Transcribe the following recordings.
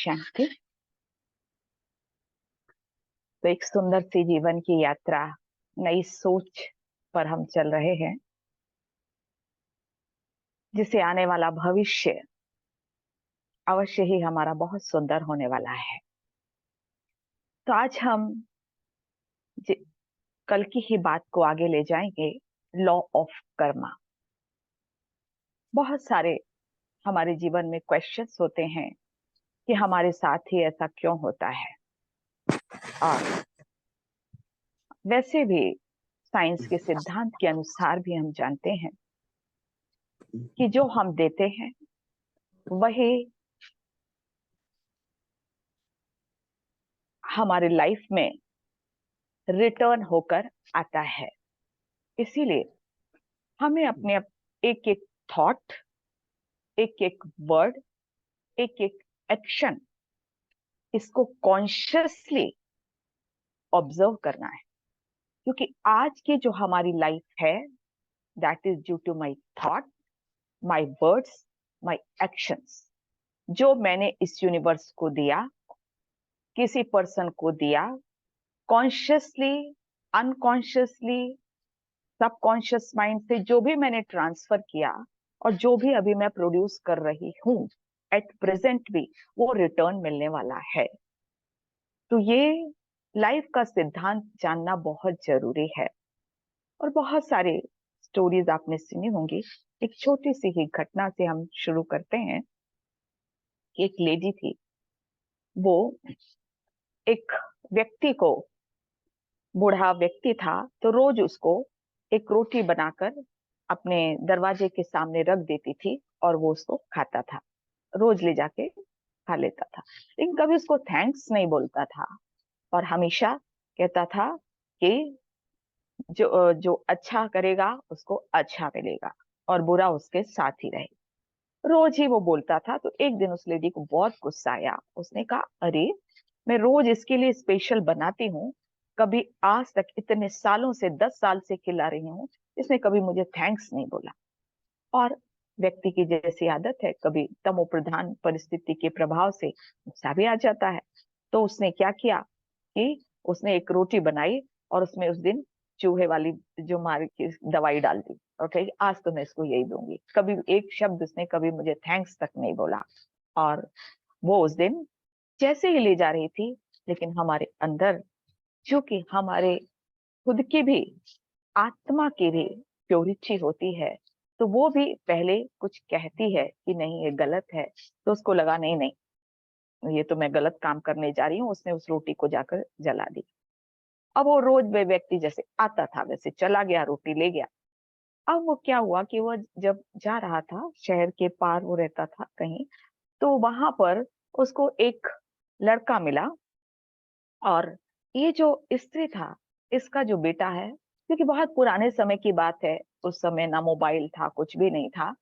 शांति। तो एक सुंदर सी जीवन की यात्रा, नई सोच पर हम चल रहे हैं, जिसे आने वाला भविष्य अवश्य ही हमारा बहुत सुंदर होने वाला है। तो आज हम कल की ही बात को आगे ले जाएंगे। Law of Karma. बहुत सारे हमारे जीवन में क्वेश्चंस होते हैं कि हमारे साथ ही ऐसा क्यों होता है, और वैसे भी साइंस के सिद्धांत के अनुसार भी हम जानते हैं कि जो हम देते हैं वही हमारे लाइफ में रिटर्न होकर आता है। इसीलिए हमें अपने एक एक थॉट, एक एक वर्ड, एक एक एक्शन, इसको कॉन्शियसली ऑब्जर्व करना है। क्योंकि आज की जो हमारी लाइफ है, that is due to my thought, my words, my actions. जो मैंने इस यूनिवर्स को दिया, किसी पर्सन को दिया, कॉन्शियसली, अनकॉन्शियसली, सबकॉन्शियस माइंड से जो भी मैंने ट्रांसफर किया और जो भी अभी मैं प्रोड्यूस कर रही हूं एट प्रेजेंट भी, वो रिटर्न मिलने वाला है। तो ये लाइफ का सिद्धांत जानना बहुत जरूरी है। और बहुत सारे स्टोरीज आपने सुनी होंगी। एक छोटी सी ही घटना से हम शुरू करते हैं। एक लेडी थी, वो एक व्यक्ति को, बूढ़ा व्यक्ति था, तो रोज उसको एक रोटी बनाकर अपने दरवाजे के सामने रख देती थी और वो उसको खाता था, रोज ले जाके खा लेता था। लेकिन कभी उसको थैंक्स नहीं बोलता था और हमेशा कहता था कि जो जो अच्छा करेगा उसको अच्छा मिलेगा और बुरा उसके साथ ही रहे। रोज ही वो बोलता था। तो एक दिन उस लेडी को बहुत गुस्सा आया। उसने कहा, अरे मैं रोज इसके लिए स्पेशल बनाती हूँ, कभी आज तक इतने सालों से 10 साल से खिला रही हूँ, इसने कभी मुझे थैंक्स नहीं बोला। और व्यक्ति की जैसी आदत है, कभी तमो प्रधान परिस्थिति के प्रभाव से गुस्सा भी आ जाता है। तो उसने क्या किया कि उसने एक रोटी बनाई और उसमें उस दिन चूहे वाली जो मार की दवाई डाल दी। ओके, आज तो मैं इसको यही दूंगी। कभी एक शब्द उसने कभी मुझे थैंक्स तक नहीं बोला। और वो उस दिन जैसे ही ले जा रही थी, लेकिन हमारे अंदर, क्योंकि हमारे खुद की भी, आत्मा की भी प्योरिटी होती है, तो वो भी पहले कुछ कहती है कि नहीं ये गलत है। तो उसको लगा नहीं नहीं, ये तो मैं गलत काम करने जा रही हूँ। उसने उस रोटी को जाकर जला दी। अब वो रोज वे व्यक्ति जैसे आता था वैसे चला गया, रोटी ले गया। अब वो क्या हुआ कि वो जब जा रहा था, शहर के पार वो रहता था कहीं, तो वहां पर उसको एक लड़का मिला। और ये जो स्त्री था, इसका जो बेटा है, क्योंकि बहुत पुराने समय की बात है, उस समय ना मोबाइल था, कुछ भी नहीं था,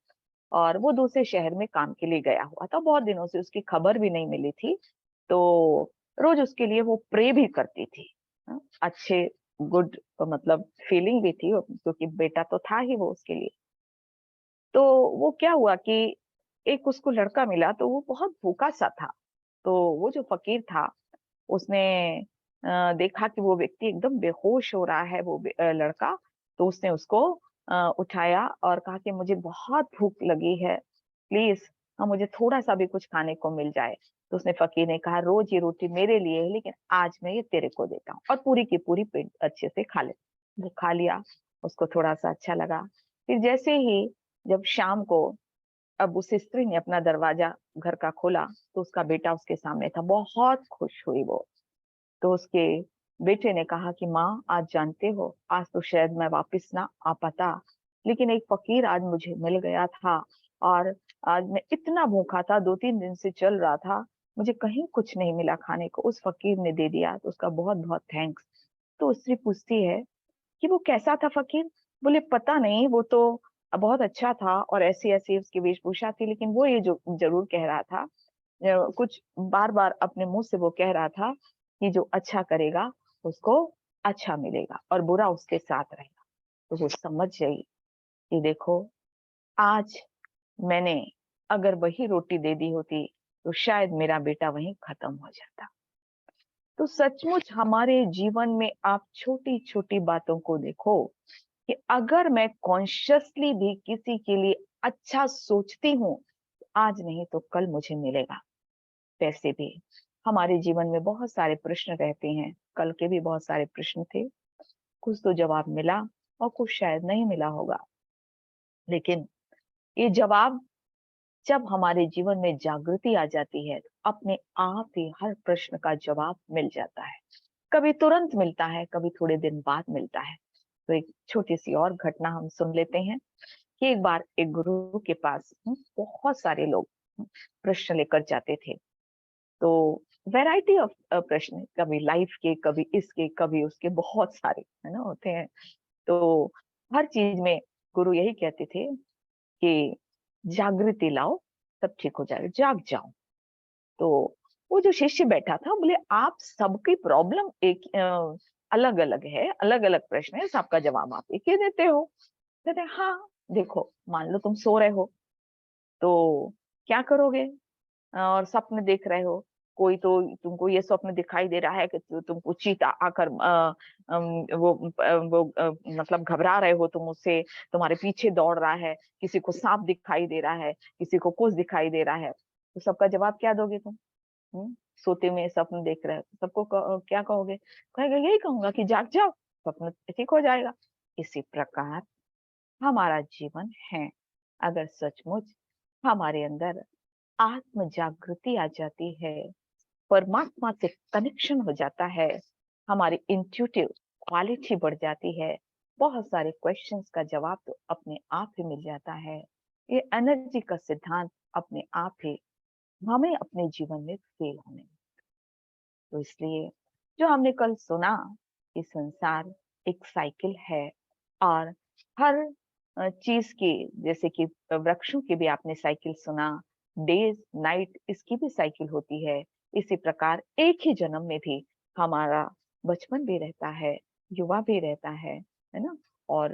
और वो दूसरे शहर में काम के लिए गया हुआ था। बहुत दिनों से उसकी खबर भी नहीं मिली थी। तो रोज उसके लिए वो प्रे भी करती थी। अच्छे गुड, मतलब फीलिंग भी थी, क्योंकि बेटा तो था ही वो उसके लिए। तो वो क्या हुआ कि एक उसको लड़का मिला, तो वो बहुत भूखा सा था। तो वो जो फकीर था, उसने देखा कि वो व्यक्ति एकदम बेहोश हो रहा है, वो लड़का। तो उसने उसको उठाया और कहा कि मुझे बहुत भूख लगी है, प्लीज मुझे थोड़ा सा भी कुछ खाने को मिल जाए। तो उसने, फकीर ने कहा, रोज ये रोटी मेरे लिए है, लेकिन आज मैं ये तेरे को देता हूँ, और पूरी की पूरी पेट अच्छे से खा ले। वो खा लिया, उसको थोड़ा सा अच्छा लगा। फिर जैसे ही जब शाम को, अब उस स्त्री ने अपना दरवाजा घर का खोला, तो उसका बेटा उसके सामने था। बहुत खुश हुई वो। तो उसके बेटे ने कहा कि माँ, आज जानते हो, आज तो शायद मैं वापस ना आ पाता, लेकिन एक फकीर आज मुझे मिल गया था, और आज मैं इतना भूखा था, 2-3 दिन से चल रहा था, मुझे कहीं कुछ नहीं मिला खाने को, उस फकीर ने दे दिया, तो उसका बहुत बहुत थैंक्स। तो स्त्री पूछती है कि वो कैसा था फकीर? बोले, पता नहीं, वो तो बहुत अच्छा था और ऐसी ऐसी उसकी वेशभूषा थी, लेकिन वो ये जो जरूर कह रहा था, कुछ बार बार अपने मुंह से वो कह रहा था कि जो अच्छा करेगा उसको अच्छा मिलेगा और बुरा उसके साथ रहेगा। तो वो समझ गई कि देखो, आज मैंने अगर वही रोटी दे दी होती, तो शायद मेरा बेटा वहीं खत्म हो जाता। तो सचमुच हमारे जीवन में आप छोटी छोटी बातों को देखो कि अगर मैं कॉन्शियसली भी किसी के लिए अच्छा सोचती हूँ, आज नहीं तो कल मुझे मिलेगा। वैसे भी हमारे जीवन में बहुत सारे प्रश्न रहते हैं, कल के भी बहुत सारे प्रश्न थे, कुछ तो जवाब मिला और कुछ शायद नहीं मिला होगा। लेकिन ये जवाब, जब हमारे जीवन में जागृति आ जाती है, अपने आप ही हर प्रश्न का जवाब मिल जाता है। कभी तुरंत मिलता है, कभी थोड़े दिन बाद मिलता है। तो एक छोटी सी और घटना हम सुन लेते हैं कि एक बार एक गुरु के पास बहुत सारे लोग प्रश्न लेकर जाते थे। तो वैरायटी ऑफ प्रश्न, कभी लाइफ के, कभी इसके, कभी उसके, बहुत सारे है ना होते हैं। तो हर चीज में गुरु यही कहते थे कि जागृति लाओ, सब ठीक हो जाएगा, जाग जाओ। तो वो जो शिष्य बैठा था बोले, आप सबकी प्रॉब्लम एक अलग अलग है, अलग अलग प्रश्न है, सबका जवाब आप एक ही देते हो। कहते हाँ, देखो मान लो तुम सो रहे हो तो क्या करोगे? और सपने देख रहे हो, कोई तो तुमको ये स्वप्न दिखाई दे रहा है कि तुमको चीता आकर मतलब घबरा रहे हो तुम उससे, तुम्हारे पीछे दौड़ रहा है, किसी को सांप दिखाई दे रहा है, किसी को कुछ दिखाई दे रहा है, तो सबका जवाब क्या दोगे तुम? सोते में सपन देख रहे हो, सबको क्या कहोगे? कहेगा, यही कहूंगा कि जाग जाओ, स्वप्न ठीक हो जाएगा। इसी प्रकार हमारा जीवन है। अगर सचमुच हमारे अंदर आत्म जागृति आ जाती है, परमात्मा से कनेक्शन हो जाता है, हमारी इंट्यूटिव क्वालिटी बढ़ जाती है, बहुत सारे क्वेश्चंस का जवाब तो अपने आप ही मिल जाता है। ये एनर्जी का सिद्धांत अपने आप ही हमें अपने जीवन में फेल होने। तो इसलिए जो हमने कल सुना, कि संसार एक साइकिल है और हर चीज की, जैसे कि वृक्षों की भी आपने साइकिल सुना, डेज नाइट इसकी भी साइकिल होती है। इसी प्रकार एक ही जन्म में भी हमारा बचपन भी रहता है, युवा भी रहता है ना, और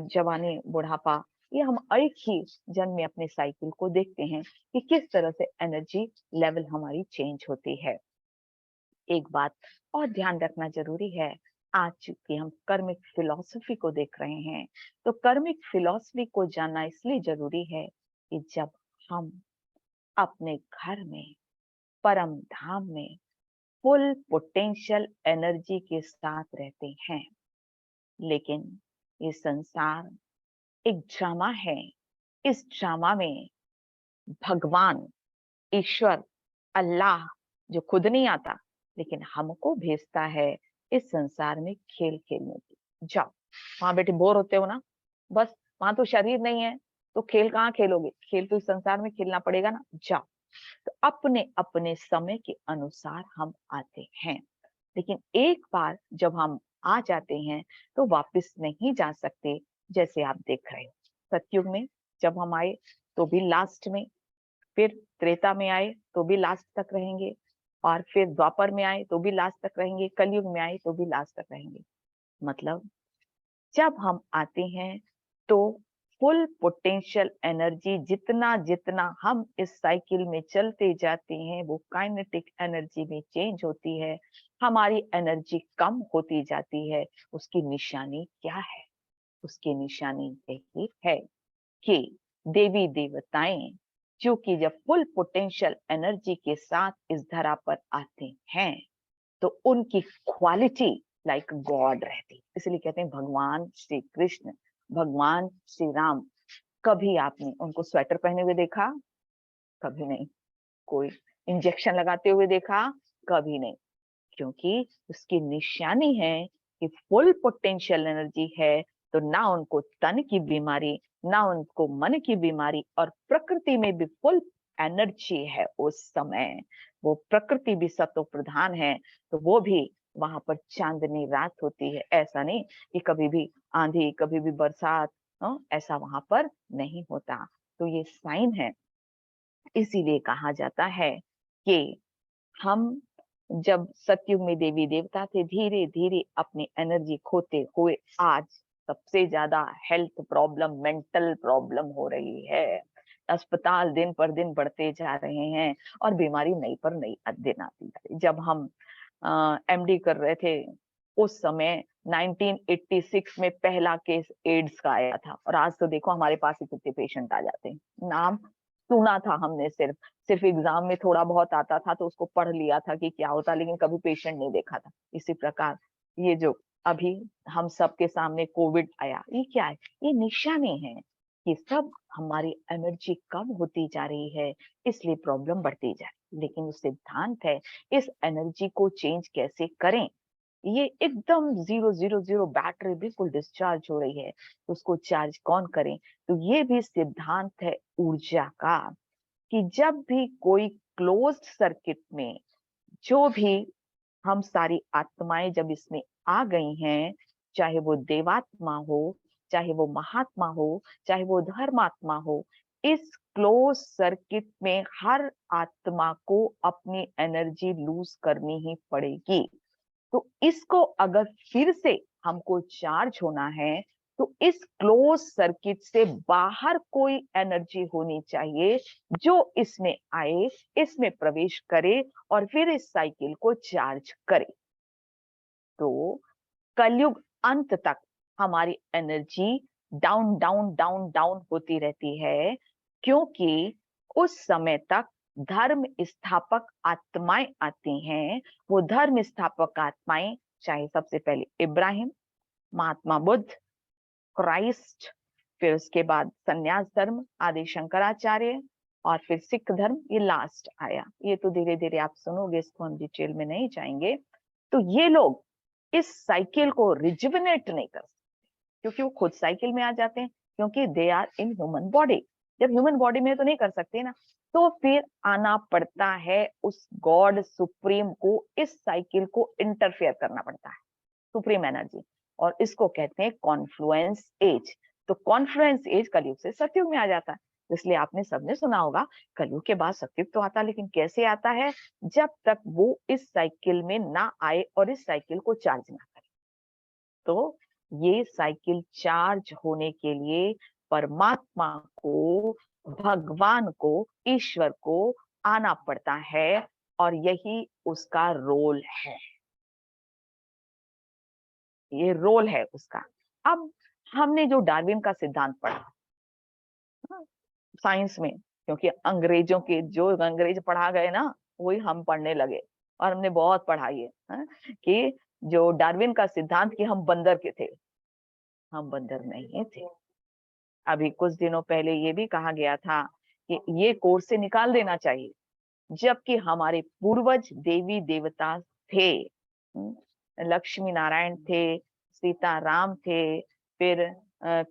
जवानी बुढ़ापा, ये हम एक ही जन्म में अपने साइकिल को देखते हैं कि किस तरह से एनर्जी लेवल हमारी चेंज होती है। एक बात और ध्यान रखना जरूरी है, आज चूंकि हम कर्मिक फिलॉसफी को देख रहे हैं, तो कर्मिक फिलॉसफी को जानना इसलिए जरूरी है कि जब हम अपने घर में, परम धाम में फुल पोटेंशियल एनर्जी के साथ रहते हैं, लेकिन ये संसार एक ड्रामा है। इस ड्रामा में भगवान, ईश्वर, अल्लाह जो खुद नहीं आता, लेकिन हमको भेजता है इस संसार में खेल खेलने की। जाओ, वहां बेटे बोर होते हो ना, बस वहां तो शरीर नहीं है, तो खेल कहाँ खेलोगे? खेल तो इस संसार में खेलना पड़ेगा ना, जाओ। तो अपने अपने समय के अनुसार हम आते हैं, लेकिन एक बार जब हम आ जाते हैं तो वापस नहीं जा सकते। जैसे आप देख रहे हो, सतयुग में जब हम आए तो भी लास्ट में, फिर त्रेता में आए तो भी लास्ट तक रहेंगे, और फिर द्वापर में आए तो भी लास्ट तक रहेंगे, कलयुग में आए तो भी लास्ट तक रहेंगे। मतलब जब हम आते हैं तो फुल पोटेंशियल एनर्जी, जितना जितना हम इस साइकिल में चलते जाते हैं वो काइनेटिक एनर्जी में चेंज होती है, हमारी एनर्जी कम होती जाती है। उसकी निशानी क्या है? उसकी निशानी यही है कि देवी देवताएं जो कि जब फुल पोटेंशियल एनर्जी के साथ इस धरा पर आते हैं तो उनकी क्वालिटी लाइक गॉड रहती, इसलिए कहते हैं भगवान श्री कृष्ण, भगवान श्री राम। कभी आपने उनको स्वेटर पहने हुए देखा? कभी नहीं। कोई इंजेक्शन लगाते हुए देखा? कभी नहीं। क्योंकि उसकी निशानी है कि फुल पोटेंशियल एनर्जी है, तो ना उनको तन की बीमारी, ना उनको मन की बीमारी, और प्रकृति में भी फुल एनर्जी है उस समय। वो प्रकृति भी सत्व प्रधान है, तो वो भी वहां पर चांदनी रात होती है। ऐसा नहीं कि कभी भी आंधी, कभी भी बरसात, ऐसा वहां पर नहीं होता। तो ये साइन है। इसीलिए कहा जाता है कि हम जब सतयुग में देवी देवता थे, धीरे धीरे अपनी एनर्जी खोते हुए आज सबसे ज्यादा हेल्थ प्रॉब्लम, मेंटल प्रॉब्लम हो रही है। अस्पताल दिन पर दिन बढ़ते जा रहे हैं और बीमारी नई पर नई दिन आती जा रही। जब हम एमडी कर रहे थे उस समय 1986 में पहला केस एड्स का आया था, और आज तो देखो हमारे पास ही कितने पेशेंट आ जाते हैं। नाम सुना था हमने, सिर्फ एग्जाम में थोड़ा बहुत आता था तो उसको पढ़ लिया था कि क्या होता, लेकिन कभी पेशेंट नहीं देखा था। इसी प्रकार ये जो अभी हम सबके सामने कोविड आया, ये क्या है? ये निशानी है कि सब हमारी एनर्जी कम होती जा रही है, इसलिए प्रॉब्लम बढ़ती जा रही है। लेकिन सिद्धांत है इस एनर्जी को चेंज कैसे करें। ये एकदम 000 बैटरी बिल्कुल डिस्चार्ज हो रही है, उसको चार्ज कौन करे? तो ये भी सिद्धांत है ऊर्जा का, कि जब भी कोई क्लोज्ड सर्किट में जो भी हम सारी आत्माएं जब इसमें आ गई हैं, चाहे वो देवात्मा हो, चाहे वो महात्मा हो, चाहे वो धर्मात्मा हो, इस क्लोज सर्किट में हर आत्मा को अपनी एनर्जी लूज करनी ही पड़ेगी। तो इसको अगर फिर से हमको चार्ज होना है तो इस क्लोज सर्किट से बाहर कोई एनर्जी होनी चाहिए जो इसमें आए, इसमें प्रवेश करे और फिर इस साइकिल को चार्ज करे। तो कलयुग अंत तक हमारी energy down down down down होती रहती है, क्योंकि उस समय तक धर्म स्थापक आत्माएं आती हैं। वो धर्म स्थापक आत्माएं, चाहे सबसे पहले इब्राहिम, महात्मा बुद्ध, क्राइस्ट, फिर उसके बाद संन्यास धर्म, आदि शंकराचार्य, और फिर सिख धर्म, ये लास्ट आया। ये तो धीरे धीरे आप सुनोगे, इसको हम डिटेल में नहीं जाएंगे। तो ये लोग इस साइकिल को रिजुविनेट नहीं कर सकते, क्योंकि वो खुद साइकिल में आ जाते हैं, क्योंकि they are in human body. जब ह्यूमन बॉडी में तो नहीं कर सकते ना, तो फिर आना पड़ता है उस गॉड सुप्रीम को, इस साइकिल को इंटरफेयर करना पड़ता है, सुप्रीम एनर्जी। और इसको कहते हैं कॉन्फ्लुएंस एज। तो कॉन्फ्लुएंस एज कलयुग से सतयुग में आ जाता है। इसलिए आपने सबने सुना होगा कलयुग के बाद सतयुग तो आता, लेकिन कैसे आता है? जब तक वो इस साइकिल में ना आए और इस साइकिल को चार्ज ना करे। तो ये साइकिल चार्ज होने के लिए परमात्मा को, भगवान को, ईश्वर को आना पड़ता है, और यही उसका रोल है। ये रोल है उसका। अब हमने जो डार्विन का सिद्धांत पढ़ा साइंस में, क्योंकि अंग्रेजों के जो अंग्रेज पढ़ा गए ना, वही हम पढ़ने लगे, और हमने बहुत पढ़ा ये कि जो डार्विन का सिद्धांत कि हम बंदर के थे, हम बंदर नहीं थे। अभी कुछ दिनों पहले ये भी कहा गया था कि ये कोर्स से निकाल देना चाहिए, जबकि हमारे पूर्वज देवी देवता थे, लक्ष्मी नारायण थे, सीता राम थे, फिर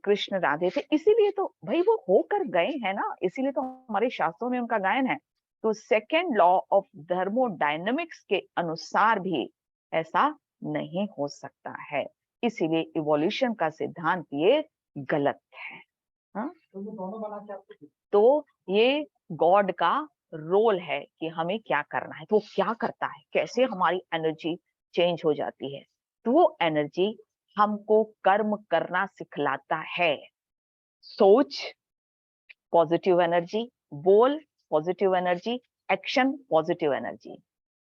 कृष्ण राधे थे। इसीलिए तो भाई वो होकर गए हैं ना, इसीलिए तो हमारे शास्त्रों में उनका गायन है। तो सेकेंड लॉ ऑफ थर्मोडायनेमिक्स के अनुसार भी ऐसा नहीं हो सकता है, इसीलिए इवोल्यूशन का सिद्धांत ये गलत है। तो ये गॉड का रोल है कि हमें क्या करना है। तो वो क्या करता है, कैसे हमारी एनर्जी चेंज हो जाती है? तो वो एनर्जी हमको कर्म करना सिखलाता है। सोच पॉजिटिव एनर्जी, बोल positive energy, action positive energy,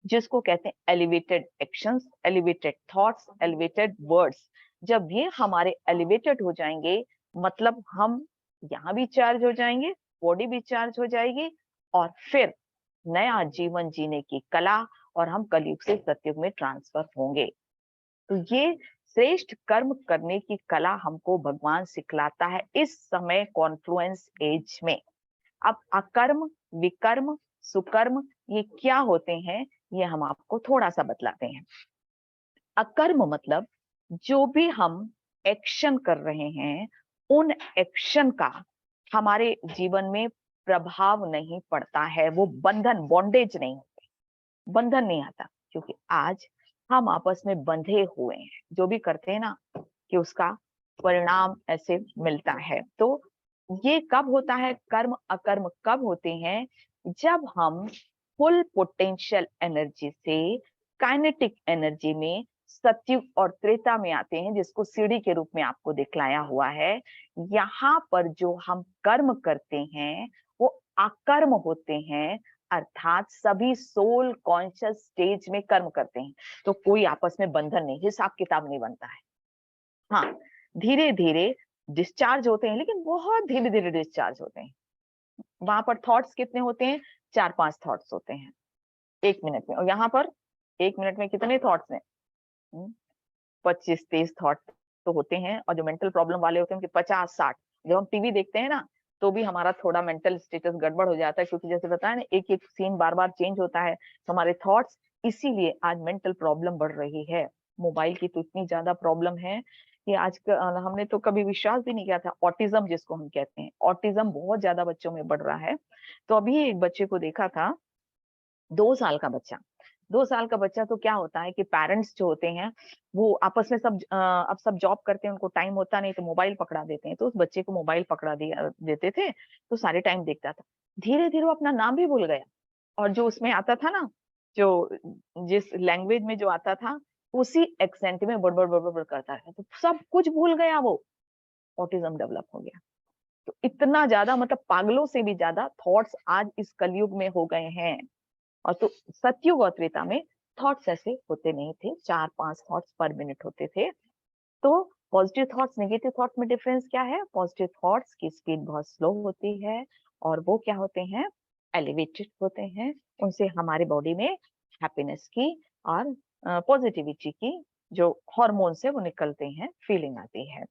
जिसको कहते हैं elevated actions, elevated thoughts, elevated words. जब ये हमारे एलिवेटेड हो जाएंगे, मतलब हम यहाँ भी चार्ज हो जाएंगे, बॉडी भी चार्ज हो जाएगी, और फिर नया जीवन जीने की कला, और हम कलयुग से सतयुग में ट्रांसफर होंगे। तो ये श्रेष्ठ कर्म करने की कला हमको भगवान सिखलाता है इस समय कॉन्फ्लुएंस एज में। अब अकर्म, विकर्म, सुकर्म ये क्या होते हैं, ये हम आपको थोड़ा सा बतलाते हैं। अकर्म मतलब जो भी हम एक्शन कर रहे हैं, उन एक्शन का हमारे जीवन में प्रभाव नहीं पड़ता है, वो बंधन, बॉन्डेज नहीं होते, बंधन नहीं आता, क्योंकि आज हम आपस में बंधे हुए हैं। जो भी करते हैं ना, कि उसका परिणाम ऐसे मिलता है। तो ये कब होता है, कर्म अकर्म कब होते हैं? जब हम फुल पोटेंशियल एनर्जी से काइनेटिक एनर्जी में सतयुग और त्रेता में आते हैं, जिसको सीढ़ी के रूप में आपको दिखलाया हुआ है। यहाँ पर जो हम कर्म करते हैं वो अकर्म होते हैं, अर्थात सभी सोल कॉन्शियस स्टेज में कर्म करते हैं। तो कोई आपस में बंधन नहीं, हिसाब किताब नहीं बनता है। हाँ, धीरे धीरे डिस्चार्ज होते हैं, लेकिन बहुत धीरे धीरे डिस्चार्ज होते हैं। वहां पर थॉट्स कितने होते हैं? 4-5 थॉट्स होते हैं 1 मिनट में, और यहाँ पर 1 मिनट में कितने थॉट्स हैं? 25-30 थॉट तो होते हैं। और जो मेंटल प्रॉब्लम वाले होते हैं उनके 50-60। जब हम टीवी देखते हैं ना, तो भी हमारा थोड़ा मेंटल स्टेटस गड़बड़ हो जाता है, क्योंकि जैसे बताया ना, एक एक सीन बार बार चेंज होता है, तो हमारे थॉट्स, इसीलिए आज मेंटल प्रॉब्लम बढ़ रही है। मोबाइल की तो इतनी ज्यादा प्रॉब्लम है कि आज हमने तो कभी विश्वास भी नहीं किया था। ऑटिज्म जिसको हम कहते हैं, ऑटिज्म बहुत ज्यादा बच्चों में बढ़ रहा है। तो अभी एक बच्चे को देखा था, 2 साल का बच्चा। 2 साल का बच्चा, तो क्या होता है कि पेरेंट्स जो होते हैं वो आपस में सब अब सब जॉब करते हैं, उनको टाइम होता नहीं, तो मोबाइल पकड़ा देते हैं। तो उस बच्चे को मोबाइल पकड़ा दिया देते थे, तो सारे टाइम देखता था। धीरे धीरे वो अपना नाम भी भूल गया, और जो उसमें आता था ना, जो जिस लैंग्वेज में जो आता था, उसी एक्सेंट में बड़बड़ बड़बड़ करता है, तो सब कुछ भूल गया वो। ऑटिज्म डेवलप हो गया। तो इतना ज्यादा, मतलब पागलों से भी ज्यादा थॉट्स आज इस कलयुग में हो गए हैं। और तो सतयुग और त्रेता में थॉट्स ऐसे होते नहीं थे, 4-5 थॉट्स पर मिनट होते थे। तो पॉजिटिव थॉट्स नेगेटिव थॉट्स में डिफरेंस क्या है? पॉजिटिव थॉट्स की स्पीड बहुत स्लो होती है, और वो क्या होते हैं? एलिवेटेड होते हैं। उनसे हमारे बॉडी में हैप्पीनेस की और पॉजिटिविटी की जो हॉर्मोन्स है वो निकलते हैं, फीलिंग आती है।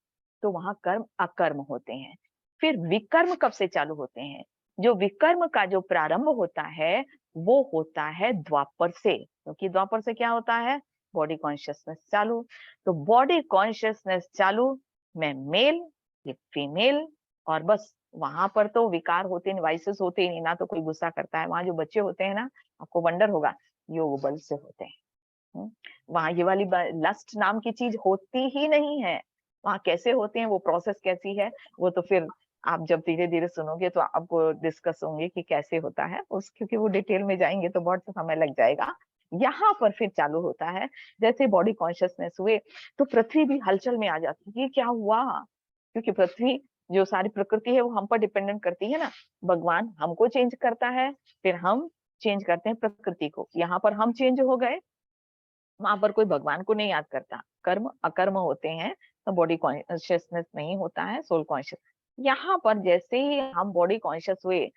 तो वहां कर्म अकर्म होते हैं। फिर विकर्म कब से चालू होते हैं? जो विकर्म का जो प्रारंभ होता है वो होता है द्वापर से, क्योंकि द्वापर से क्या होता है? बॉडी कॉन्शियसनेस चालू। तो बॉडी कॉन्शियसनेस चालू, मैं मेल, ये फीमेल, और बस वहां पर तो विकार होते नहीं, वाइसेस होते ही नहीं, ना तो कोई गुस्सा करता है। वहां जो बच्चे होते हैं ना, आपको वंडर होगा, योग बल से होते हैं। वहां ये वाली लस्ट नाम की चीज होती ही नहीं है। वहां कैसे होते हैं, वो प्रोसेस कैसी है, वो तो फिर आप जब धीरे धीरे सुनोगे तो आपको डिस्कस होंगे कि कैसे होता है उस, क्योंकि वो डिटेल में जाएंगे तो बहुत समय लग जाएगा। यहाँ पर फिर चालू होता है, जैसे बॉडी कॉन्शियसनेस हुए तो पृथ्वी भी हलचल में आ जाती है। ये क्या हुआ? क्योंकि पृथ्वी, जो सारी प्रकृति है, वो हम पर डिपेंडेंट करती है ना। भगवान हमको चेंज करता है, फिर हम चेंज करते हैं प्रकृति को। यहाँ पर हम चेंज हो गए, वहां पर कोई भगवान को नहीं याद करता। कर्म अकर्म होते हैं, तो बॉडी कॉन्शियसनेस नहीं होता है, सोल कॉन्शियस। यहाँ पर जैसे ही हम बॉडी कॉन्शियस हुए,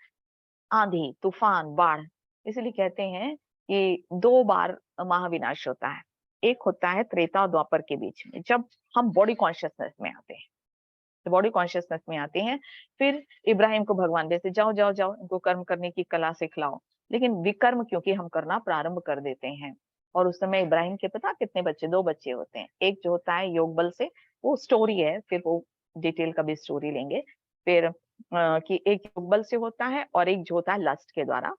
आंधी तूफान बाढ़, इसलिए कहते हैं कि 2 बार महाविनाश होता है। एक होता है त्रेता और द्वापर के बीच में, जब हम बॉडी कॉन्शियसनेस में आते हैं। तो बॉडी कॉन्शियसनेस में आते हैं, फिर इब्राहिम को भगवान देते, जाओ जाओ जाओ, इनको कर्म करने की कला सिखलाओ। लेकिन विकर्म क्योंकि हम करना प्रारंभ कर देते हैं। और उस समय इब्राहिम के पता कितने बच्चे? 2 बच्चे होते हैं। एक जो होता है योग बल से, वो स्टोरी है, फिर वो डिटेल का भी स्टोरी लेंगे। फिर कि एक योग बल से होता है, और एक जो होता है लस्ट के द्वारा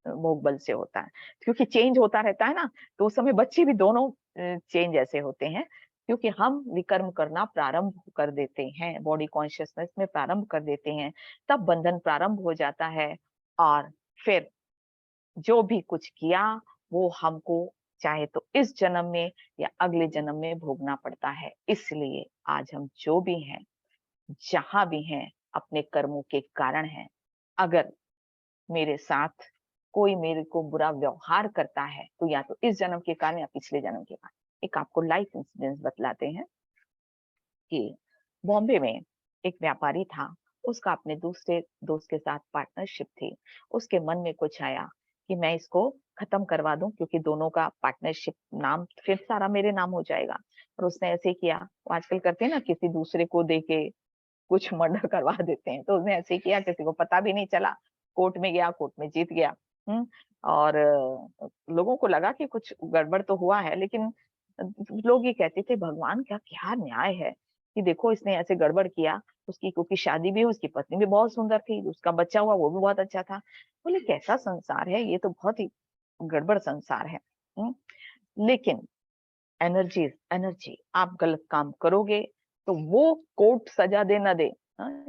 भोग बल से होता है। क्योंकि चेंज होता रहता है ना, तो उस समय बच्चे भी दोनों चेंज ऐसे होते हैं, क्योंकि हम विकर्म करना प्रारंभ कर देते हैं, बॉडी कॉन्शियसनेस में प्रारंभ कर देते हैं, तब बंधन प्रारंभ हो जाता है। और फिर जो भी कुछ किया वो हमको चाहे तो इस जन्म में या अगले जन्म में भोगना पड़ता है। इसलिए आज हम जो भी हैं, जहां भी हैं, अपने कर्मों के कारण हैं। अगर मेरे साथ कोई मेरे को बुरा व्यवहार करता है, तो या तो इस जन्म के कारण या पिछले जन्म के कारण। एक आपको लाइफ इंसिडेंस बतलाते हैं कि बॉम्बे में एक व्यापारी था, उसका अपने दूसरे दोस्त के साथ पार्टनरशिप थी। उसके मन में कुछ आया कि मैं इसको खत्म करवा दूं, क्योंकि दोनों का पार्टनरशिप नाम फिर सारा मेरे नाम हो जाएगा। और उसने ऐसे किया, वो आजकल करते हैं ना, किसी दूसरे को देके कुछ मर्डर करवा देते हैं। तो उसने ऐसे किया, किसी को पता भी नहीं चला, कोर्ट में गया, कोर्ट में जीत गया। और लोगों को लगा कि कुछ गड़बड़ तो हुआ है, लेकिन लोग ये कहते थे भगवान का क्या न्याय है कि देखो इसने ऐसे गड़बड़ किया। उसकी क्योंकि शादी भी हुई, उसकी पत्नी भी बहुत सुंदर थी, उसका बच्चा हुआ वो भी बहुत अच्छा था। बोले कैसा संसार है, ये तो बहुत ही गड़बड़ संसार है। लेकिन एनर्जी एनर्जी, आप गलत काम करोगे तो वो कोर्ट सजा दे ना दे,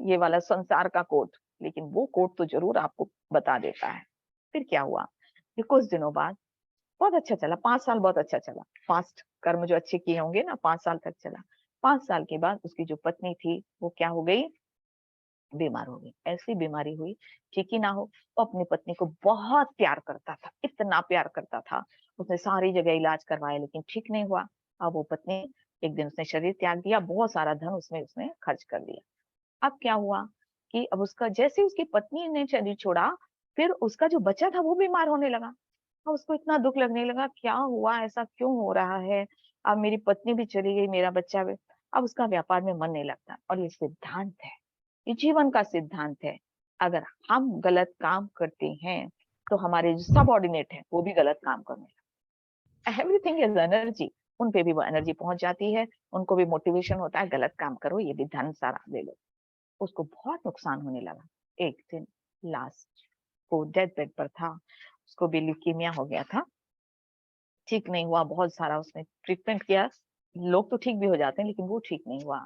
ये वाला संसार का कोर्ट, लेकिन वो कोर्ट तो जरूर आपको बता देता है। फिर क्या हुआ कि कुछ दिनों बाद बहुत अच्छा चला, 5 साल बहुत अच्छा चला। फास्ट कर्म जो अच्छे किए होंगे ना, 5 साल तक चला। 5 साल के बाद उसकी जो पत्नी थी वो क्या हो गई? बीमार हो गई। ऐसी बीमारी हुई, ठीक ही ना हो। वो अपनी पत्नी को बहुत प्यार करता था, इतना प्यार करता था, उसने सारी जगह इलाज करवाया लेकिन ठीक नहीं हुआ। अब वो पत्नी, एक दिन उसने शरीर त्याग दिया, बहुत सारा धन उसमें उसने खर्च कर दिया। अब क्या हुआ कि अब उसका, जैसे उसकी पत्नी ने शरीर छोड़ा, फिर उसका जो बच्चा था वो बीमार होने लगा। अब उसको इतना दुख लगने लगा, क्या हुआ, ऐसा क्यों हो रहा है, अब मेरी पत्नी भी चली गई, मेरा बच्चा भी। अब उसका व्यापार में मन नहीं लगता। और ये सिद्धांत है, ये जीवन का सिद्धांत है। अगर हम गलत काम करते हैं तो हमारे जो सबऑर्डिनेट है वो भी गलत काम करने लगते। एवरीथिंग इज एनर्जी, उन पे भी वो एनर्जी पहुंच जाती है, उनको भी मोटिवेशन होता है, गलत काम करो, ये भी धन सारा ले लो। उसको बहुत नुकसान होने लगा। एक दिन लास्ट, वो डेथ बेड पर था, उसको भी ल्यूकीमिया हो गया था, ठीक नहीं हुआ, बहुत सारा उसने ट्रीटमेंट किया। लोग तो ठीक भी हो जाते हैं लेकिन वो ठीक नहीं हुआ।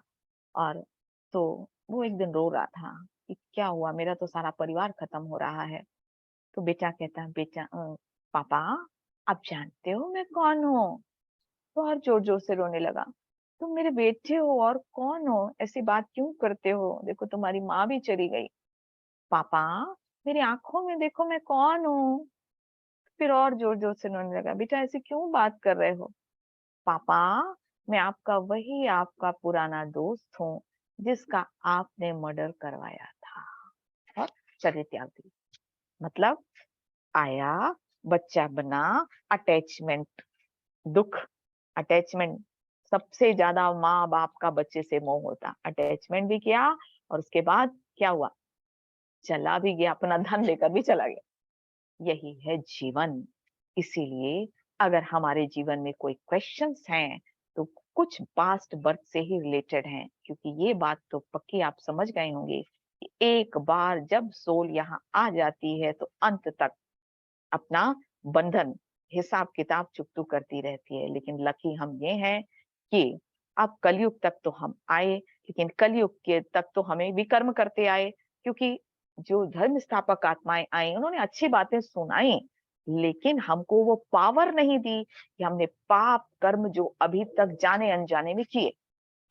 और तो वो एक दिन रो रहा था कि क्या हुआ, मेरा तो सारा परिवार खत्म हो रहा है। तो बेटा कहता है, बेटा पापा, आप जानते हो मैं कौन हूँ? तो और जोर जोर से रोने लगा। तुम मेरे बेटे हो और कौन हो, ऐसी बात क्यों करते हो, देखो तुम्हारी माँ भी चली गई। पापा, मेरी आंखों में देखो मैं कौन हूँ। फिर और जोर जोर से रोने लगा। बेटा ऐसे क्यों बात कर रहे हो? पापा, मैं आपका वही, आपका पुराना दोस्त हूँ जिसका आपने मर्डर करवाया था। और शरीर त्याग दी। मतलब आया, बच्चा बना, अटैचमेंट, दुख, अटैचमेंट। सबसे ज्यादा माँ बाप का बच्चे से मोह होता, अटैचमेंट भी किया और उसके बाद क्या हुआ, चला भी गया, अपना धन लेकर भी चला गया। यही है जीवन। इसीलिए अगर हमारे जीवन में कोई क्वेश्चंस हैं तो कुछ पास्ट बर्थ से ही रिलेटेड हैं, क्योंकि ये बात तो पक्की आप समझ गए होंगे कि एक बार जब सोल यहाँ आ जाती है तो अंत तक अपना बंधन, हिसाब किताब चुकतू करती रहती है। लेकिन लकी हम ये हैं कि अब कलयुग तक तो हम आए, लेकिन कलयुग के तक तो हमें विकर्म करते आए, क्योंकि जो धर्म स्थापक आत्माएं आई उन्होंने अच्छी बातें सुनाई, लेकिन हमको वो पावर नहीं दी कि हमने पाप कर्म जो अभी तक जाने अनजाने में किए,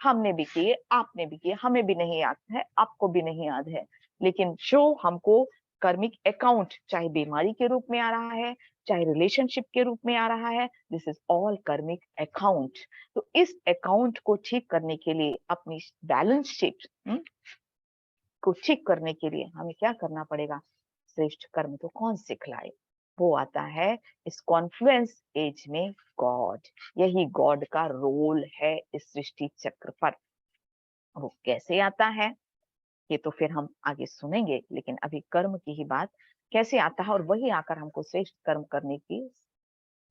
हमने भी किए, आपने भी किए, हमें भी नहीं याद है, आपको भी नहीं याद है। लेकिन जो हमको कर्मिक अकाउंट, चाहे बीमारी के रूप में आ रहा है, चाहे रिलेशनशिप के रूप में आ रहा है, दिस इज ऑल कर्मिक अकाउंट। तो इस अकाउंट को ठीक करने के लिए, अपनी बैलेंस शीट को ठीक करने के लिए हमें क्या करना पड़ेगा? श्रेष्ठ कर्म तो कौन सिखलाए? वो आता है इस कॉन्फ्लुएंस एज में गॉड। यही गॉड का रोल है इस सृष्टि चक्र पर। वो कैसे आता है ये तो फिर हम आगे सुनेंगे, लेकिन अभी कर्म की ही बात, कैसे आता है और वही आकर हमको श्रेष्ठ कर्म करने की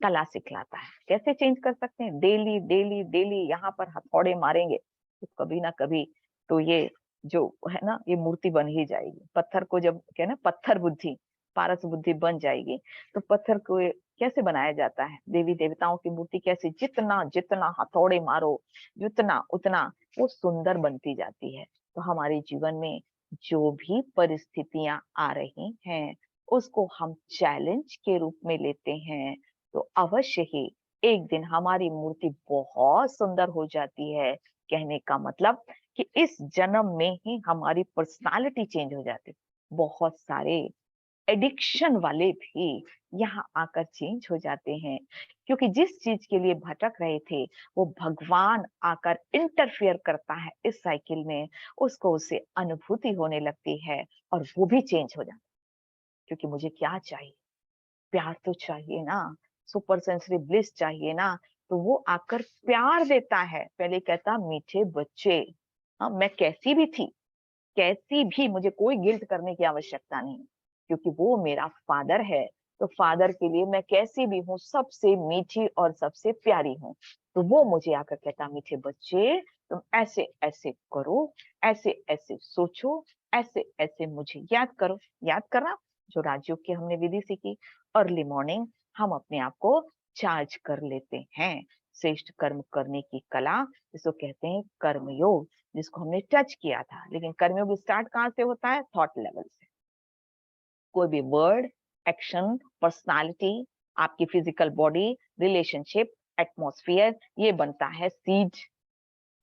कला सिखलाता है। कैसे चेंज कर सकते हैं? डेली डेली डेली यहाँ पर हथौड़े मारेंगे तो कभी ना कभी तो ये जो है ना, ये मूर्ति बन ही जाएगी। पत्थर को जब क्या ना, पत्थर बुद्धि पारस बुद्धि बन जाएगी। तो पत्थर को कैसे बनाया जाता है? देवी देवताओं की मूर्ति कैसे, जितना जितना हथौड़े मारो, जितना उतना वो सुंदर बनती जाती है। तो हमारे जीवन में जो भी परिस्थितियां आ रही हैं उसको हम चैलेंज के रूप में लेते हैं तो अवश्य ही एक दिन हमारी मूर्ति बहुत सुंदर हो जाती है। कहने का मतलब कि इस जन्म में ही हमारी पर्सनालिटी चेंज हो जाती है। बहुत सारे एडिक्शन वाले भी यहाँ आकर चेंज हो जाते हैं, क्योंकि जिस चीज के लिए भटक रहे थे वो भगवान आकर इंटरफियर करता है इस साइकिल में, उसको उससे अनुभूति होने लगती है और वो भी चेंज हो जाता है। क्योंकि मुझे क्या चाहिए? प्यार तो चाहिए ना, सुपर सेंसरी ब्लिस चाहिए ना। तो वो आकर प्यार देता है। पहले कहता मीठे बच्चे, हाँ मैं कैसी भी थी, कैसी भी, मुझे कोई गिल्ट करने की आवश्यकता नहीं, क्योंकि वो मेरा फादर है। तो फादर के लिए मैं कैसी भी हूँ, सबसे मीठी और सबसे प्यारी हूँ। तो वो मुझे आकर कहता मीठे बच्चे, तुम ऐसे ऐसे करो, ऐसे ऐसे सोचो, ऐसे ऐसे मुझे याद करो। याद करना, जो राजयोग की हमने विधि सीखी, अर्ली मॉर्निंग हम अपने आप को चार्ज कर लेते हैं। श्रेष्ठ कर्म करने की कला, जिसको कहते हैं कर्मयोग, जिसको हमने टच किया था। लेकिन कर्मयोग स्टार्ट कहाँ से होता है? थॉट लेवल से। कोई भी वर्ड, एक्शन, पर्सनालिटी, आपकी फिजिकल बॉडी, रिलेशनशिप, एटमॉस्फेयर, ये बनता है सीड।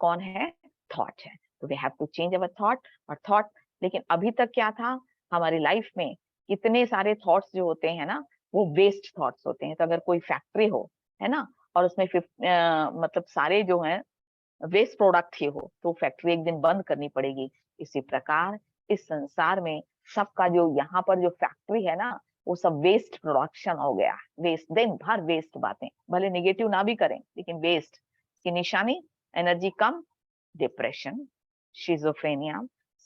कौन है? थॉट है। तो we have to change our thought, और थॉट लेकिन अभी तक क्या था, हमारी लाइफ में इतने सारे थॉट्स जो होते हैं ना, वो वेस्ट थॉट्स होते हैं। तो अगर कोई फैक्ट्री हो, है ना, और उसमें मतलब सारे जो हैं वेस्ट प्रोडक्ट ही हो, तो फैक्ट्री एक दिन बंद करनी पड़ेगी। इसी प्रकार इस संसार में सबका जो यहाँ पर जो फैक्ट्री है ना, वो सब वेस्ट प्रोडक्शन हो गया। वेस्ट, दिन भर वेस्ट बातें, भले नेगेटिव ना भी करें लेकिन वेस्ट की निशानी, एनर्जी कम, डिप्रेशन, शिजोफ्रेनिया,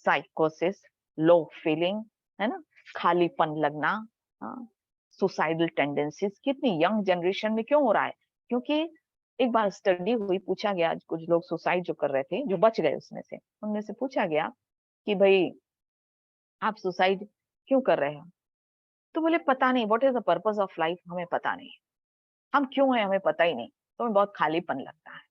साइकोसिस, लो फीलिंग, है ना, खालीपन लगना, सुसाइडल टेंडेंसीज। कितनी यंग जनरेशन में क्यों हो रहा है? क्योंकि एक बार स्टडी हुई, पूछा गया, कुछ लोग सुसाइड जो कर रहे थे, जो बच गए उसमें से, उनमें से पूछा गया कि भाई आप सुसाइड क्यों कर रहे हो? तो बोले पता नहीं, what is the purpose of life, हमें पता नहीं, हम क्यों हैं हमें पता ही नहीं, तो हमें बहुत खालीपन लगता है।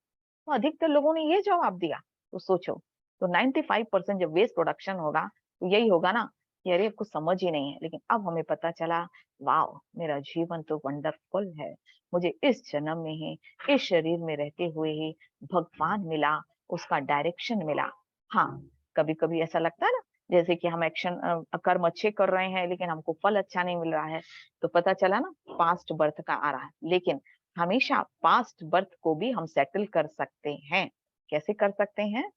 तो अधिकतर लोगों ने ये जवाब दिया। तो सोचो, तो 95% जब वेस्ट प्रोडक्शन होगा तो यही होगा ना कि अरे कुछ समझ ही नहीं है। लेकिन अब हमें पता चला, वाओ, मेरा जीवन तो वंडरफुल है, मुझे इस जन्म में ही, इस शरीर में रहते हुए ही भगवान मिला, उसका डायरेक्शन मिला। हाँ, कभी कभी ऐसा लगता है ना, जैसे कि हम एक्शन कर्म अच्छे कर रहे हैं लेकिन हमको फल अच्छा नहीं मिल रहा है, तो पता चला ना पास्ट बर्थ का आ रहा है। लेकिन हमेशा पास्ट बर्थ को भी हम सेटल कर सकते हैं। कैसे कर सकते हैं?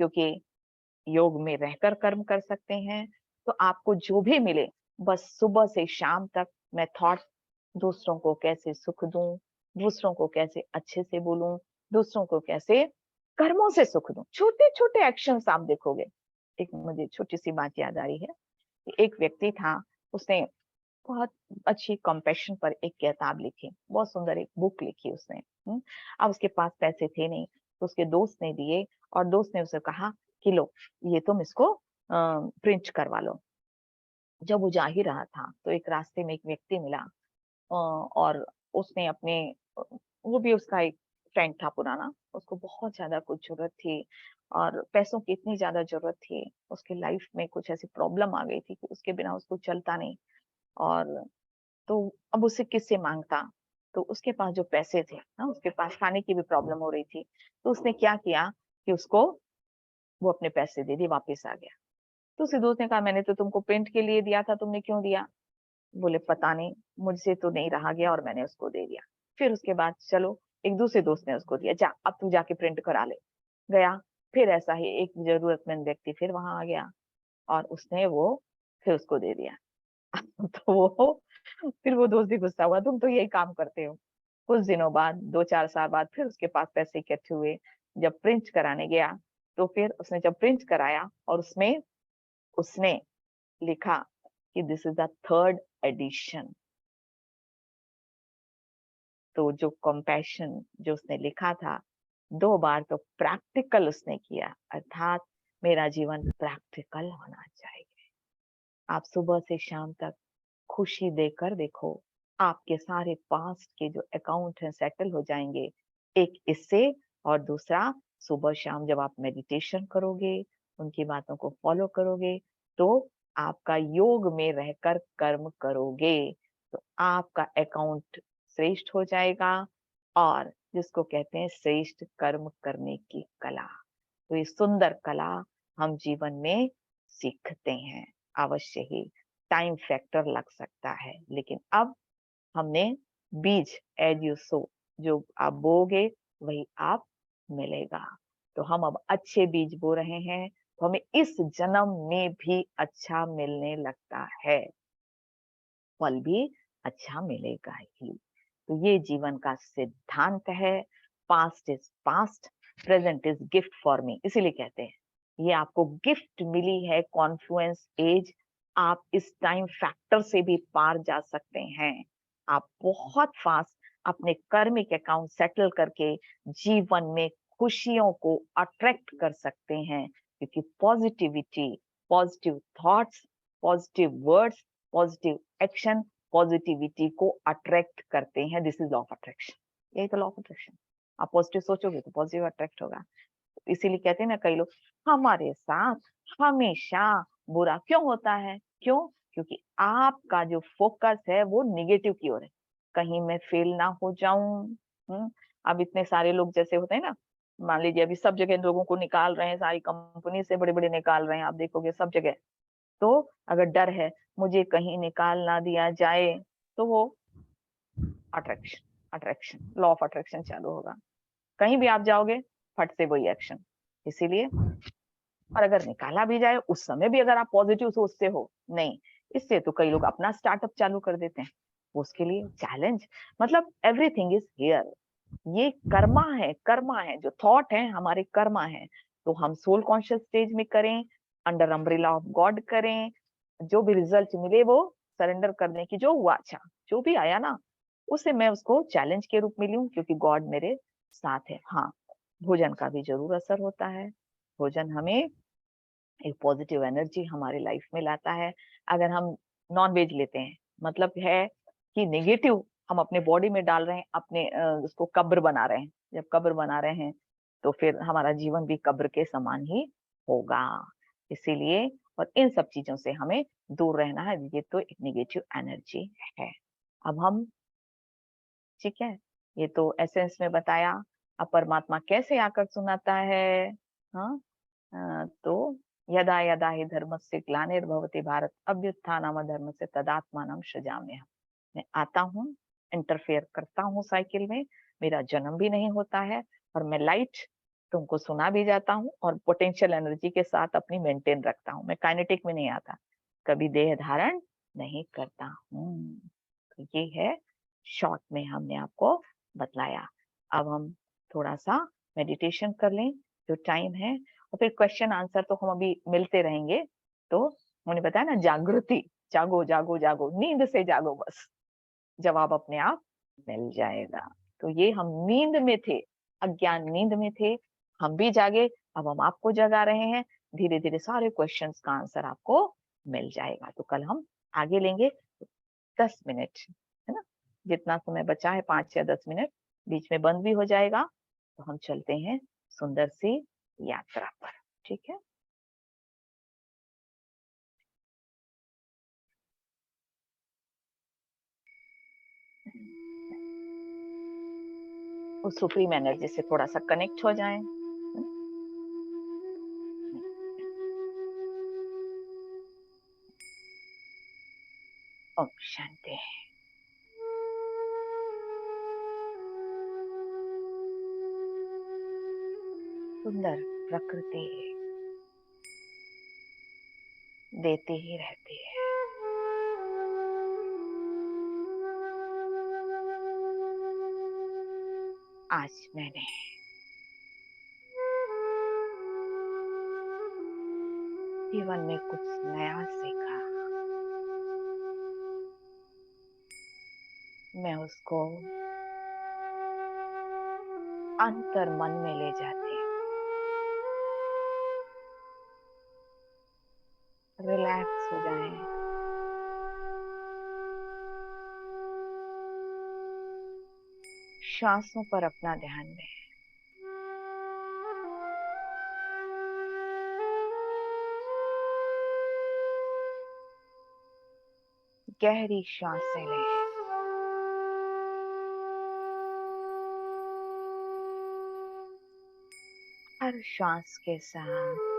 क्योंकि योग में रहकर कर्म कर सकते हैं। तो आपको जो भी मिले, बस सुबह से शाम तक मैं थॉट, दूसरों को कैसे सुख दूं, दूसरों को कैसे अच्छे से बोलूं, दूसरों को कैसे कर्मों से सुख दूं, छोटे छोटे एक्शंस आप देखोगे। एक मुझे छोटी सी बात याद आ रही है। एक व्यक्ति था, उसने बहुत अच्छी कंपैशन पर एक किताब लिखी, बहुत सुंदर एक बुक लिखी उसने। अब उसके पास पैसे थे नहीं, तो उसके दोस्त ने दिए, और दोस्त ने उसे कहा कि लो, ये तुम इसको प्रिंट करवा लो। जब वो जा ही रहा था तो एक रास्ते में एक व्यक्ति मिला, और उसने अपने वो भी उसका एक फ्रेंड था पुराना, उसको बहुत ज्यादा कुछ जरूरत थी, और पैसों की इतनी ज्यादा जरूरत थी, उसके लाइफ में कुछ ऐसी प्रॉब्लम आ गई थी कि उसके बिना उसको चलता नहीं। और तो अब उससे किससे मांगता? तो उसके पास जो पैसे थे ना, उसके पास खाने की भी प्रॉब्लम हो रही थी, तो उसने क्या किया कि उसको वो अपने पैसे दे दिए, वापस आ गया। तो उसी दोस्त ने कहा, मैंने तो तुमको प्रिंट के लिए दिया था, तुमने क्यों दिया? बोले पता नहीं, मुझसे तो नहीं रहा गया और मैंने उसको दे दिया। फिर उसके बाद चलो, एक दूसरे दोस्त ने उसको दिया, जा अब तू जाके प्रिंट करा ले। गया, फिर ऐसा ही एक जरूरतमंद व्यक्ति फिर वहां आ गया, और उसने वो फिर उसको दे दिया। तो वो फिर वो दोस्त भी गुस्सा हुआ, तुम तो यही काम करते हो। कुछ दिनों बाद, 2-4 साल बाद, फिर उसके पास पैसे इकट्ठे हुए। जब प्रिंट कराने गया, तो फिर उसने जब प्रिंट कराया, और उसमें उसने लिखा कि this is the third edition. तो जो कंपैशन जो उसने लिखा था, 2 बार तो प्रैक्टिकल उसने किया, अर्थात मेरा जीवन प्रैक्टिकल होना चाहिए। आप सुबह से शाम तक खुशी देकर देखो, आपके सारे पास्ट के जो अकाउंट हैं सेटल हो जाएंगे। एक इससे, और दूसरा, सुबह शाम जब आप मेडिटेशन करोगे, उनकी बातों को फॉलो करोगे, तो आपका योग में रहकर कर्म करोगे, तो आपका अकाउंट श्रेष्ठ हो जाएगा। और जिसको कहते हैं श्रेष्ठ कर्म करने की कला, तो ये सुंदर कला हम जीवन में सीखते हैं। अवश्य ही टाइम फैक्टर लग सकता है, लेकिन अब हमने बीज, एज यू सो, जो आप बोगे वही आप मिलेगा। तो हम अब अच्छे बीज बो रहे हैं, तो हमें इस जन्म में भी अच्छा मिलने लगता है, फल भी अच्छा मिलेगा ही। तो ये जीवन का सिद्धांत है। Past is past, present is gift for me, इसीलिए कहते हैं ये आपको गिफ्ट मिली है, कॉन्फ्लुएंस एज। आप इस टाइम फैक्टर से भी पार जा सकते हैं। आप बहुत फास्ट अपने कर्मिक अकाउंट सेटल करके जीवन में खुशियों को अट्रैक्ट कर सकते हैं, क्योंकि positivity, positive thoughts, positive words, positive action positivity को अट्रैक्ट करते हैं। This is law of attraction, यही तो लॉ ऑफ अट्रैक्शन। आप पॉजिटिव सोचोगे तो पॉजिटिव अट्रैक्ट होगा। इसीलिए कहते हैं ना कई लोग, हमारे साथ हमेशा बुरा क्यों होता है? क्यों? क्योंकि आपका जो फोकस है वो निगेटिव की ओर है, कहीं मैं फेल ना हो जाऊं। अब इतने सारे लोग जैसे होते हैं ना, मान लीजिए अभी सब जगह लोगों को निकाल रहे हैं, सारी कंपनी से बड़े बड़े निकाल रहे हैं, आप देखोगे सब जगह। तो अगर डर है मुझे कहीं निकाल ना दिया जाए, तो वो अट्रैक्शन लॉ ऑफ अट्रैक्शन चालू होगा। कहीं भी आप जाओगे फट से वही एक्शन। इसीलिए, और अगर निकाला भी जाए उस समय भी अगर आप पॉजिटिव सोचते हो, नहीं, इससे तो कई लोग अपना स्टार्टअप चालू कर देते हैं। उसके लिए चैलेंज, मतलब एवरीथिंग इज हियर। ये कर्मा है, जो थॉट है हमारे कर्मा है। तो हम सोल कॉन्शियस स्टेज में करें, अंडर अम्ब्रेला ऑफ गॉड करें, जो भी रिजल्ट मिले वो सरेंडर करने की, जो हुआ अच्छा, जो भी आया ना, उसे मैं उसको चैलेंज के रूप में लूं, क्योंकि गॉड मेरे साथ है। हाँ, भोजन का भी जरूर असर होता है। भोजन हमें एक पॉजिटिव एनर्जी हमारे लाइफ में लाता है। अगर हम नॉन वेज लेते हैं, मतलब है कि नेगेटिव हम अपने बॉडी में डाल रहे हैं, अपने उसको कब्र बना रहे हैं। जब कब्र बना रहे हैं तो फिर हमारा जीवन भी कब्र के समान ही होगा। इसीलिए, और इन सब चीजों से हमें दूर रहना है, ये तो एक नेगेटिव एनर्जी है। अब हम, ठीक है, ये तो एसेंस में बताया। अब परमात्मा कैसे आकर सुनाता है? हाँ, तो यदा यदा हि धर्मस्य ग्लानिर्भवति भारत अभ्युत्थानम अधर्मस्य तदात्मानं सृजाम्यहम्। मैं आता हूँ, इंटरफेयर करता हूँ साइकिल में, मेरा जन्म भी नहीं होता है, और मैं लाइट तुमको सुना भी जाता हूँ, और पोटेंशियल एनर्जी के साथ अपनी मेंटेन रखता हूँ। मैं काइनेटिक में नहीं आता, कभी देह धारण नहीं करता हूँ। तो ये है, शॉर्ट में हमने आपको बतलाया। अब हम थोड़ा सा मेडिटेशन कर लें, जो टाइम है, और फिर क्वेश्चन आंसर तो हम अभी मिलते रहेंगे। तो उन्होंने बताया ना, जागृति, जागो जागो जागो, नींद से जागो, बस जवाब अपने आप मिल जाएगा। तो ये हम नींद में थे, अज्ञान नींद में थे, हम भी जागे, अब हम आपको जगा रहे हैं। धीरे धीरे सारे क्वेश्चंस का आंसर आपको मिल जाएगा। तो कल हम आगे लेंगे। 10 मिनट है ना, जितना समय बचा है, 5 या 10 मिनट, बीच में बंद भी हो जाएगा। तो हम चलते हैं सुंदर सी यात्रा पर, ठीक है। उस सुप्रीम एनर्जी से थोड़ा सा कनेक्ट हो जाएं। ओम शांति। सुंदर प्रकृति देती ही रहती है। आज मैंने जीवन में कुछ नया सीखा, मैं उसको अंतर मन में ले जाती हूँ। रिलैक्स हो जाएं, सांसों पर अपना ध्यान दें। गहरी सांसें लें, हर सांस के साथ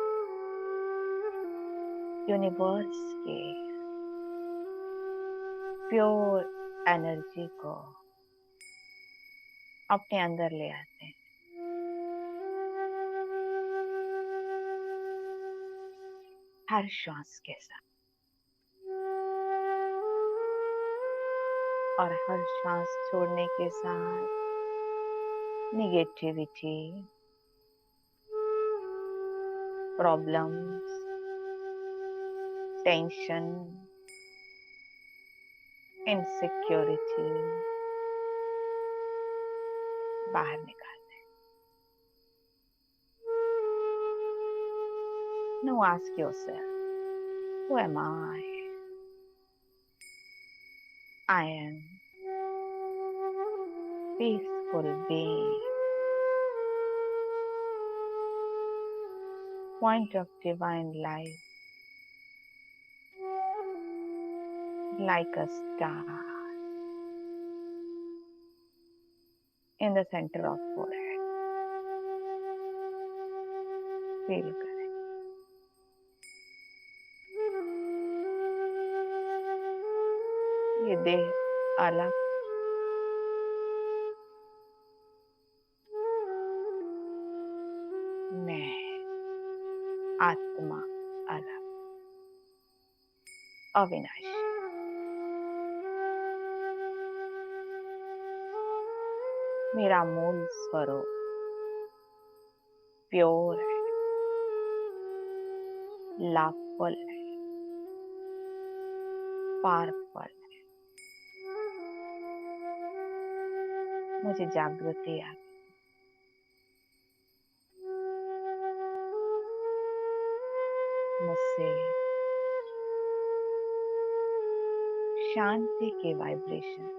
यूनिवर्स के प्योर एनर्जी को अपने अंदर ले आते हैं। हर श्वास के साथ, और हर श्वास छोड़ने के साथ निगेटिविटी, प्रॉब्लम्स, टेंशन, इनसिक्योरिटी बाहर निकालते हैं। Now ask yourself, who am I? I am peaceful being, point of divine light, like a star in the center of forehead. Feel करें। ये देह अलग, मैं, आत्मा अलग, अविनाशी। मेरा मूल स्वरूप प्योर है, लाभफुल है, पावरफुल है। मुझे जागृति आ गई। मुझसे शांति के वाइब्रेशन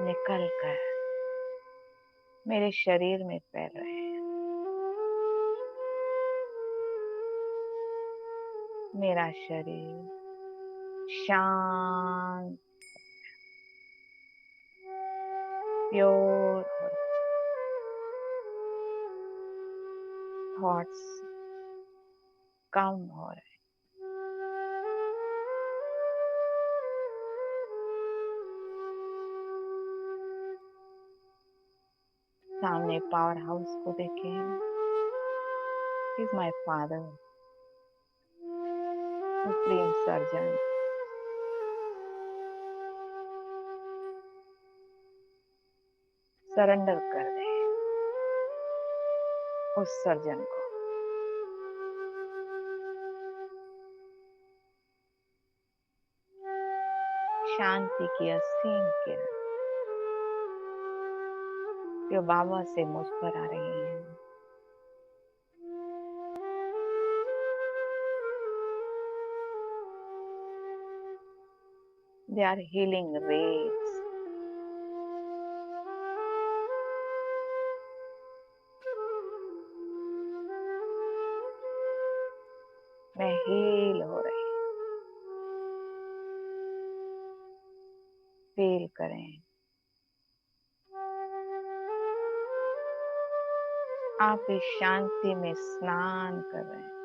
निकल कर मेरे शरीर में फैल रहे हैं। मेरा शरीर शांत, प्योर, थॉट्स कम हो रहे हैं। सामने पावर हाउस को देखें। He is my father, supreme surgeon. Surrender कर दे उस सर्जन को। शांति की असीम किरण जो बाबा से मुझ पर आ रही है, they are healing rays। मैं हील हो रही, फील करें। आप इस शांति में स्नान कर रहे हैं।